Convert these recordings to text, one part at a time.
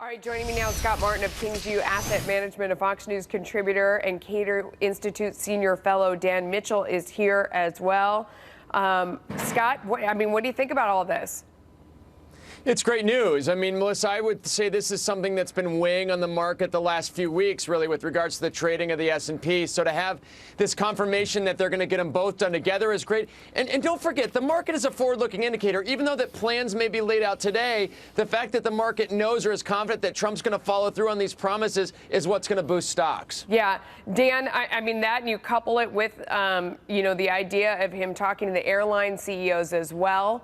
All right, joining me now is Scott Martin of Kingsview Asset Management, a Fox News contributor, and Cato Institute Senior Fellow Dan Mitchell is here as well. Scott, what do you think about all of this? It's great news. I mean, Melissa, I would say this is something that's been weighing on the market the last few weeks, really, with regards to the trading of the S&P. So to have this confirmation that they're going to get them both done together is great. And don't forget, the market is a forward-looking indicator. Even though that plans may be laid out today, the fact that the market knows or is confident that Trump's going to follow through on these promises is what's going to boost stocks. Yeah, Dan, I mean, that, and you couple it with, the idea of him talking to the airline CEOs as well.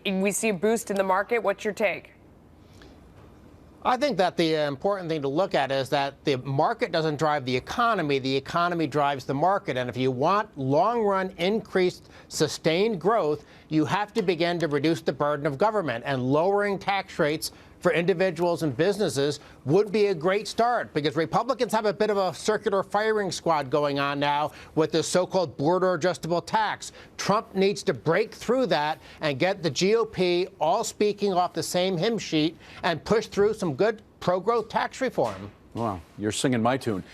We see a boost in the market. What's your take? I think that the important thing to look at is that the market doesn't drive the economy drives the market. And if you want long-run increased sustained growth, you have to begin to reduce the burden of government, and lowering tax rates for individuals and businesses would be a great start, because Republicans have a bit of a circular firing squad going on now with this so-called border adjustable tax. Trump needs to break through that and get the GOP all speaking off the same hymn sheet and push through some good pro-growth tax reform. Wow, you're singing my tune.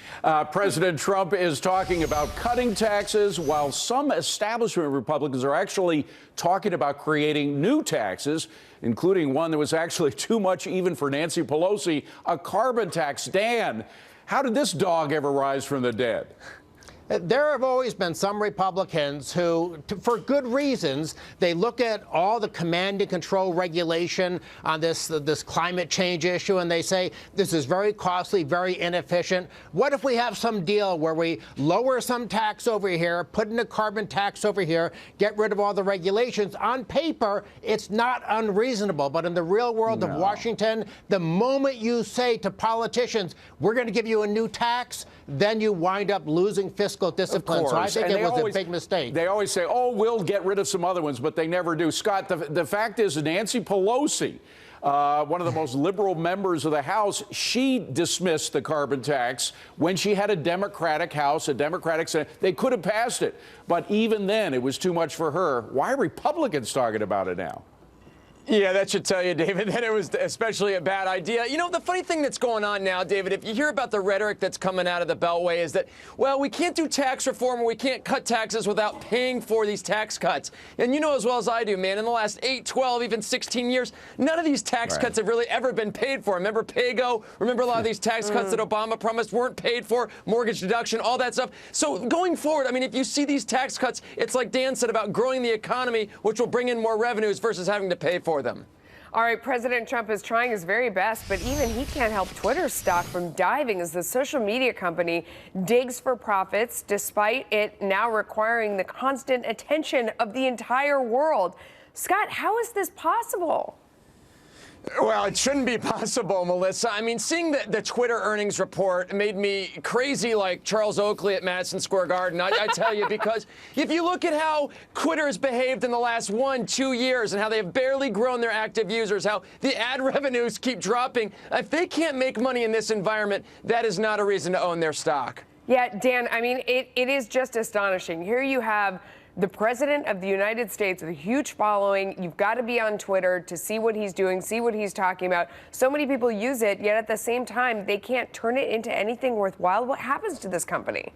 President Trump is talking about cutting taxes, while some establishment Republicans are actually talking about creating new taxes, including one that was actually too much even for Nancy Pelosi, a carbon tax. Dan, how did this dog ever rise from the dead? There have always been some Republicans who, for good reasons, they look at all the command and control regulation on this climate change issue, and they say this is very costly, very inefficient. What if we have some deal where we lower some tax over here, put in a carbon tax over here, get rid of all the regulations? On paper, it's not unreasonable, but in the real world of Washington, the moment you say to politicians, we're going to give you a new tax, then you wind up losing fiscal discipline. So I think it was a big mistake. They always say, oh, we'll get rid of some other ones, but they never do. Scott, the fact is Nancy Pelosi, one of the most liberal members of the House, she dismissed the carbon tax when she had a Democratic House, a Democratic Senate. They could have passed it, but even then it was too much for her. Why are Republicans talking about it now? Yeah, that should tell you, David, that it was especially a bad idea. You know, the funny thing that's going on now, David, if you hear about the rhetoric that's coming out of the Beltway, is that, well, we can't do tax reform or we can't cut taxes without paying for these tax cuts. And you know as well as I do, man, in the last 8, 12, even 16 years, none of these tax cuts have really ever been paid for. Remember PAYGO? Remember a lot of these tax cuts that Obama promised weren't paid for, mortgage deduction, all that stuff. So going forward, I mean, if you see these tax cuts, it's like Dan said about growing the economy, which will bring in more revenues versus having to pay for them. All right, President Trump is trying his very best, but even he can't help Twitter's stock from diving as the social media company digs for profits, despite it now requiring the constant attention of the entire world. Scott, how is this possible? Well, it shouldn't be possible, Melissa. I mean, seeing the Twitter earnings report made me crazy like Charles Oakley at Madison Square Garden. I tell you, because if you look at how Twitter has behaved in the last 1, 2 years and how they've barely grown their active users, how the ad revenues keep dropping, if they can't make money in this environment, that is not a reason to own their stock. Yeah, Dan, I mean, it is just astonishing. Here you have the president of the United States with a huge following. You've got to be on Twitter to see what he's doing, see what he's talking about. So many people use it, yet at the same time, they can't turn it into anything worthwhile. What happens to this company?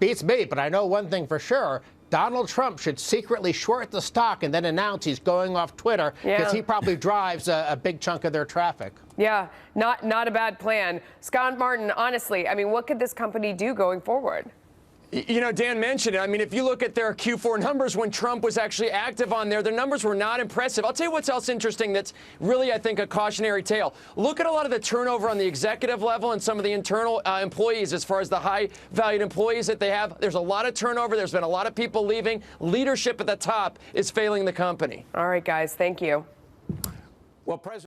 Beats me, but I know one thing for sure. Donald Trump should secretly short the stock and then announce he's going off Twitter, because he probably drives a big chunk of their traffic. Yeah, not a bad plan. Scott Martin, honestly, I mean, what could this company do going forward? You know, Dan mentioned it. I mean, if you look at their Q4 numbers when Trump was actually active on there, their numbers were not impressive. I'll tell you what's else interesting that's really, I think, a cautionary tale. Look at a lot of the turnover on the executive level and some of the internal employees as far as the high-valued employees that they have. There's a lot of turnover. There's been a lot of people leaving. Leadership at the top is failing the company. All right, guys. Thank you. Well, President